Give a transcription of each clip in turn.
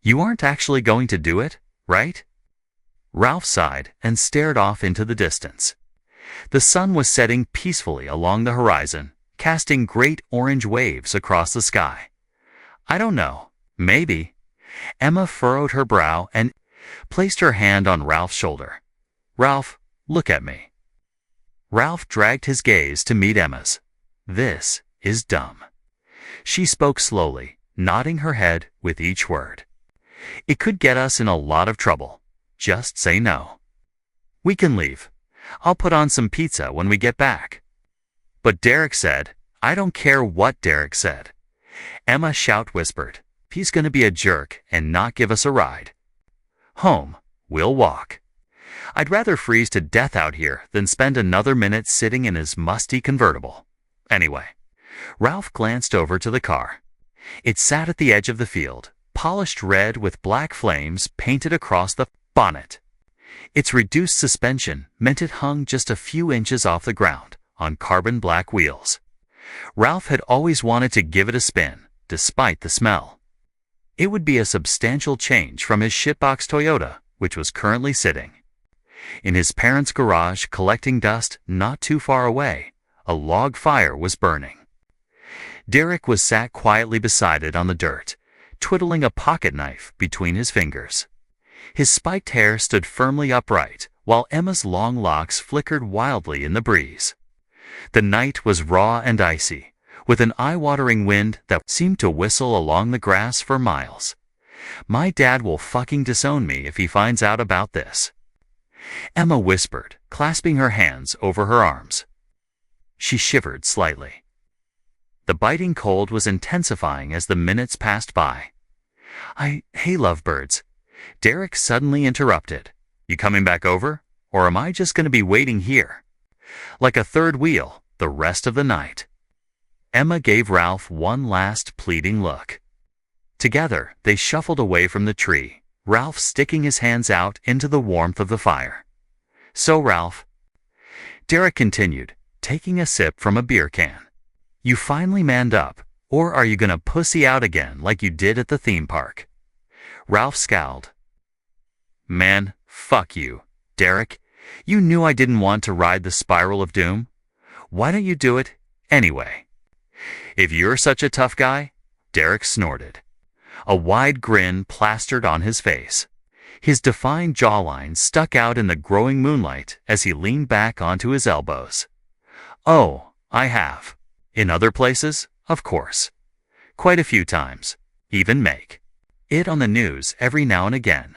You aren't actually going to do it, right? Ralph sighed and stared off into the distance. The sun was setting peacefully along the horizon, casting great orange waves across the sky. I don't know. Maybe. Emma furrowed her brow and placed her hand on Ralph's shoulder. Ralph, look at me. Ralph dragged his gaze to meet Emma's. This is dumb. She spoke slowly, nodding her head with each word. It could get us in a lot of trouble. Just say no. We can leave. I'll put on some pizza when we get back. But Derek said, I don't care what Derek said. Emma whispered, he's going to be a jerk and not give us a ride. Home, we'll walk. I'd rather freeze to death out here than spend another minute sitting in his musty convertible. Anyway, Ralph glanced over to the car. It sat at the edge of the field, polished red with black flames painted across the bonnet. Its reduced suspension meant it hung just a few inches off the ground on carbon black wheels. Ralph had always wanted to give it a spin, despite the smell. It would be a substantial change from his shitbox Toyota, which was currently sitting. In his parents' garage collecting dust not too far away, a log fire was burning. Derek was sat quietly beside it on the dirt, twiddling a pocket knife between his fingers. His spiked hair stood firmly upright, while Emma's long locks flickered wildly in the breeze. The night was raw and icy, with an eye-watering wind that seemed to whistle along the grass for miles. My dad will fucking disown me if he finds out about this. Emma whispered, clasping her hands over her arms. She shivered slightly. The biting cold was intensifying as the minutes passed by. Hey, lovebirds. Derek suddenly interrupted. You coming back over? Or am I just going to be waiting here? Like a third wheel, the rest of the night. Emma gave Ralph one last pleading look. Together, they shuffled away from the tree, Ralph sticking his hands out into the warmth of the fire. So, Ralph, Derek continued, taking a sip from a beer can. You finally manned up, or are you going to pussy out again like you did at the theme park? Ralph scowled. Man, fuck you, Derek. You knew I didn't want to ride the spiral of doom. Why don't you do it anyway? If you're such a tough guy, Derek snorted. A wide grin plastered on his face. His defined jawline stuck out in the growing moonlight as he leaned back onto his elbows. Oh, I have. In other places, of course. Quite a few times. Even make it on the news every now and again.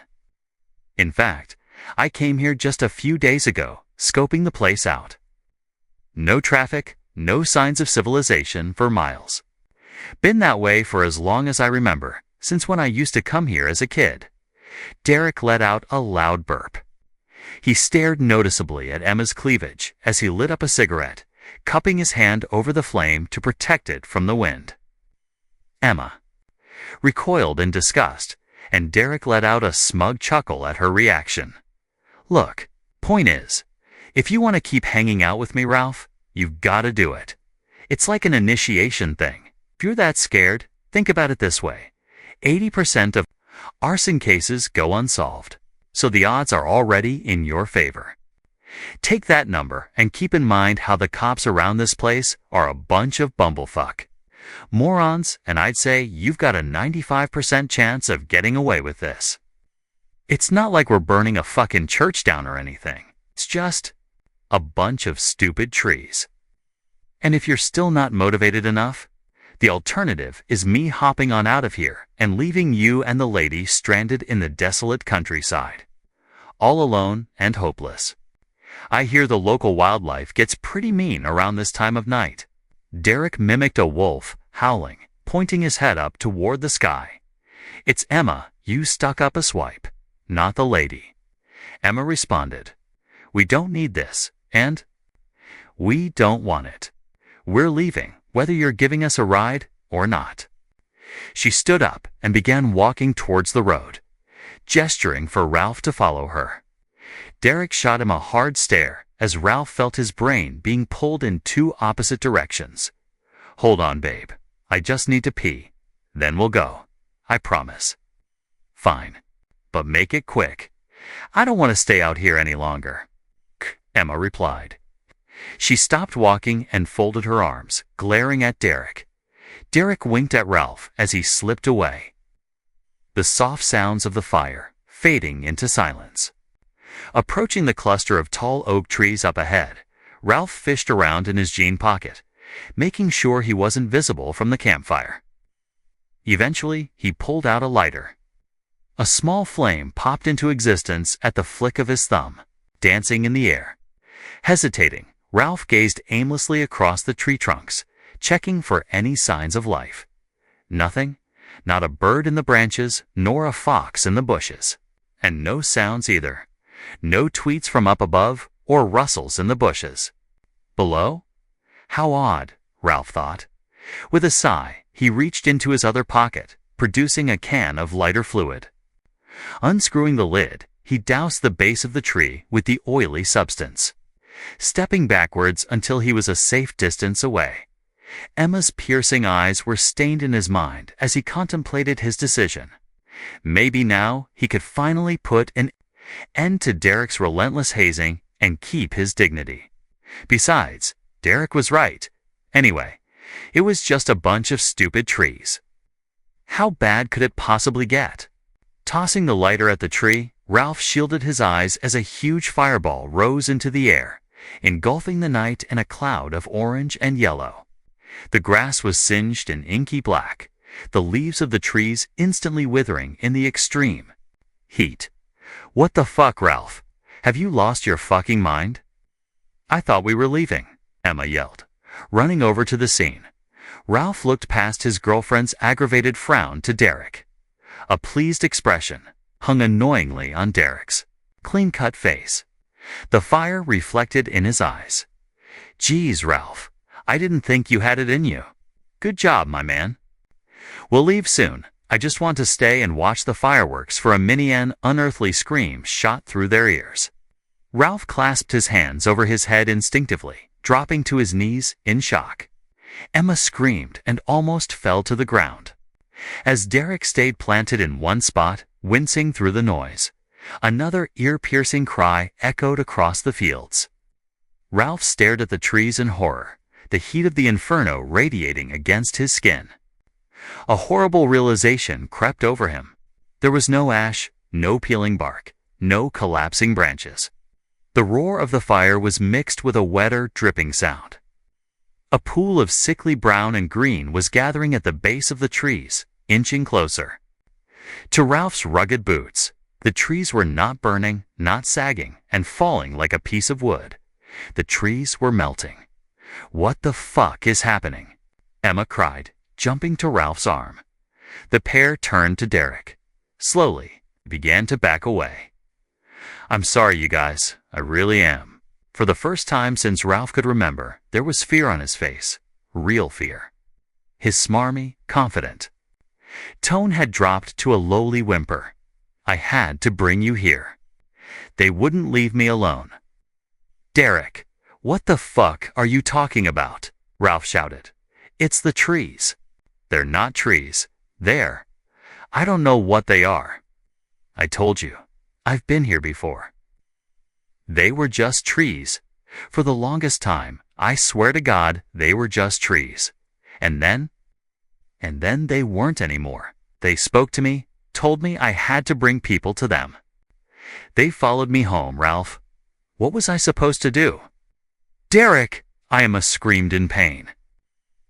In fact, I came here just a few days ago, scoping the place out. No traffic, no signs of civilization for miles. Been that way for as long as I remember, since when I used to come here as a kid. Derek let out a loud burp. He stared noticeably at Emma's cleavage as he lit up a cigarette, cupping his hand over the flame to protect it from the wind. Emma recoiled in disgust, and Derek let out a smug chuckle at her reaction. Look, point is, if you want to keep hanging out with me, Ralph, you've got to do it. It's like an initiation thing. If you're that scared, think about it this way. 80% of arson cases go unsolved, so the odds are already in your favor. Take that number and keep in mind how the cops around this place are a bunch of bumblefuck morons, and I'd say you've got a 95% chance of getting away with this. It's not like we're burning a fucking church down or anything. It's just a bunch of stupid trees. And if you're still not motivated enough, the alternative is me hopping on out of here and leaving you and the lady stranded in the desolate countryside. All alone and hopeless. I hear the local wildlife gets pretty mean around this time of night. Derek mimicked a wolf, howling, pointing his head up toward the sky. It's Emma, you stuck up a swipe, not the lady. Emma responded. We don't need this, and we don't want it. We're leaving, whether you're giving us a ride or not. She stood up and began walking towards the road, gesturing for Ralph to follow her. Derek shot him a hard stare as Ralph felt his brain being pulled in two opposite directions. Hold on, babe. I just need to pee. Then we'll go. I promise. Fine. But make it quick. I don't want to stay out here any longer. Emma replied. She stopped walking and folded her arms, glaring at Derek. Derek winked at Ralph as he slipped away. The soft sounds of the fire fading into silence. Approaching the cluster of tall oak trees up ahead, Ralph fished around in his jean pocket, making sure he wasn't visible from the campfire. Eventually, he pulled out a lighter. A small flame popped into existence at the flick of his thumb, dancing in the air. Hesitating, Ralph gazed aimlessly across the tree trunks, checking for any signs of life. Nothing, not a bird in the branches, nor a fox in the bushes. And no sounds either. No tweets from up above, or rustles in the bushes. Below? How odd, Ralph thought. With a sigh, he reached into his other pocket, producing a can of lighter fluid. Unscrewing the lid, he doused the base of the tree with the oily substance. Stepping backwards until he was a safe distance away. Emma's piercing eyes were stained in his mind as he contemplated his decision. Maybe now he could finally put an end to Derek's relentless hazing and keep his dignity. Besides, Derek was right. Anyway, it was just a bunch of stupid trees. How bad could it possibly get? Tossing the lighter at the tree, Ralph shielded his eyes as a huge fireball rose into the air, engulfing the night in a cloud of orange and yellow. The grass was singed in inky black, the leaves of the trees instantly withering in the extreme heat. What the fuck, Ralph? Have you lost your fucking mind? I thought we were leaving, Emma yelled, running over to the scene. Ralph looked past his girlfriend's aggravated frown to Derek. A pleased expression hung annoyingly on Derek's clean-cut face. The fire reflected in his eyes. Geez, Ralph, I didn't think you had it in you. Good job, my man. We'll leave soon. I just want to stay and watch the fireworks for a minian unearthly scream shot through their ears. Ralph clasped his hands over his head instinctively, dropping to his knees in shock. Emma screamed and almost fell to the ground. As Derek stayed planted in one spot, wincing through the noise, another ear-piercing cry echoed across the fields. Ralph stared at the trees in horror, the heat of the inferno radiating against his skin. A horrible realization crept over him. There was no ash, no peeling bark, no collapsing branches. The roar of the fire was mixed with a wetter, dripping sound. A pool of sickly brown and green was gathering at the base of the trees, inching closer. To Ralph's rugged boots, the trees were not burning, not sagging, and falling like a piece of wood. The trees were melting. What the fuck is happening? Emma cried, jumping to Ralph's arm. The pair turned to Derek. Slowly, began to back away. I'm sorry, you guys. I really am. For the first time since Ralph could remember, there was fear on his face. Real fear. His smarmy, confident tone had dropped to a lowly whimper. I had to bring you here. They wouldn't leave me alone. Derek, what the fuck are you talking about? Ralph shouted. It's the trees. They're not trees. They're. I don't know what they are. I told you. I've been here before. They were just trees. For the longest time, I swear to God, they were just trees. And then they weren't anymore. They spoke to me, told me I had to bring people to them. They followed me home, Ralph. What was I supposed to do? Derek! Emma screamed in pain.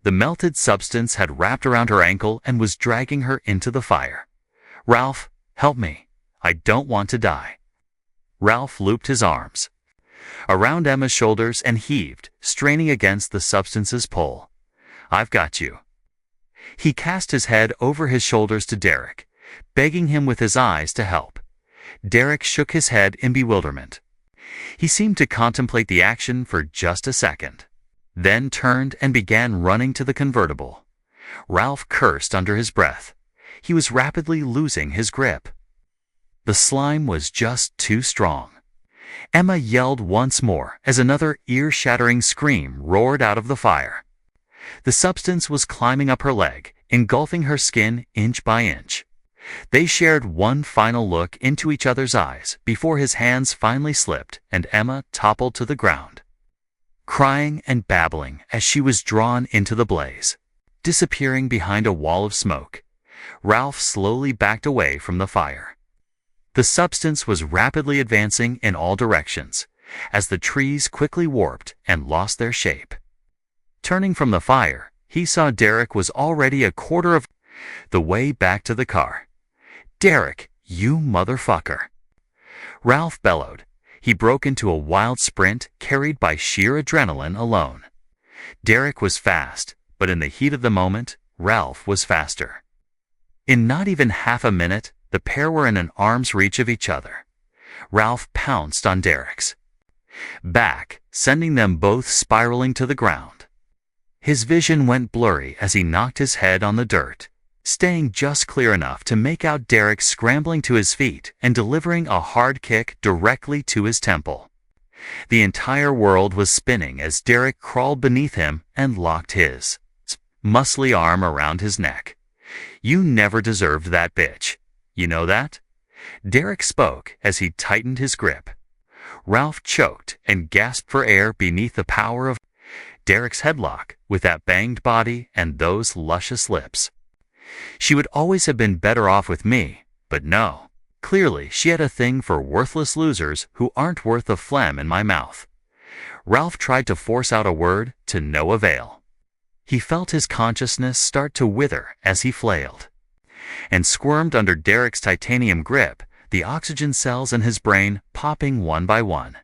The melted substance had wrapped around her ankle and was dragging her into the fire. Ralph, help me. I don't want to die. Ralph looped his arms around Emma's shoulders and heaved, straining against the substance's pull. I've got you. He cast his head over his shoulders to Derek, begging him with his eyes to help. Derek shook his head in bewilderment. He seemed to contemplate the action for just a second, then turned and began running to the convertible. Ralph cursed under his breath. He was rapidly losing his grip. The slime was just too strong. Emma yelled once more as another ear-shattering scream roared out of the fire. The substance was climbing up her leg, engulfing her skin inch by inch. They shared one final look into each other's eyes before his hands finally slipped and Emma toppled to the ground, crying and babbling as she was drawn into the blaze. Disappearing behind a wall of smoke, Ralph slowly backed away from the fire. The substance was rapidly advancing in all directions, as the trees quickly warped and lost their shape. Turning from the fire, he saw Derek was already a quarter of the way back to the car. "Derek, you motherfucker!" Ralph bellowed. He broke into a wild sprint carried by sheer adrenaline alone. Derek was fast, but in the heat of the moment, Ralph was faster. In not even half a minute, the pair were in an arm's reach of each other. Ralph pounced on Derek's back, sending them both spiraling to the ground. His vision went blurry as he knocked his head on the dirt, staying just clear enough to make out Derek scrambling to his feet and delivering a hard kick directly to his temple. The entire world was spinning as Derek crawled beneath him and locked his muscly arm around his neck. "You never deserved that bitch. You know that?" Derek spoke as he tightened his grip. Ralph choked and gasped for air beneath the power of Derek's headlock with that banged body and those luscious lips. She would always have been better off with me, but no. Clearly, she had a thing for worthless losers who aren't worth a phlegm in my mouth. Ralph tried to force out a word, to no avail. He felt his consciousness start to wither as he flailed and squirmed under Derek's titanium grip, the oxygen cells in his brain popping one by one.